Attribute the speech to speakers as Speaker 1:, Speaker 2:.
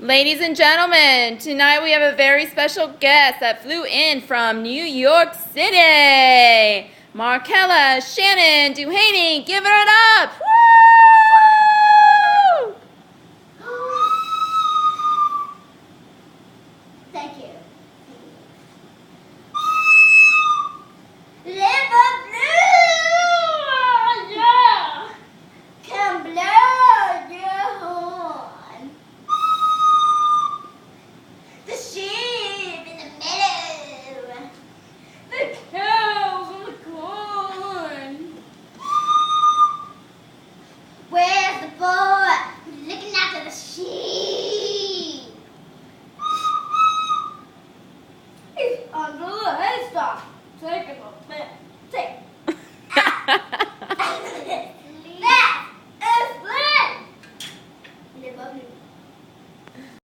Speaker 1: Ladies and gentlemen, tonight we have a very special guest that flew in from New York City. Markella Shannon Duhaney, give it up! Woo!
Speaker 2: Thank you. Live a blue, yeah. Can blow your horn. The sheep in the meadow. The cows on the corn. Where's the boy who's looking after the sheep? He's under the haystack, taking a bit. Take. That is Flynn. Live up,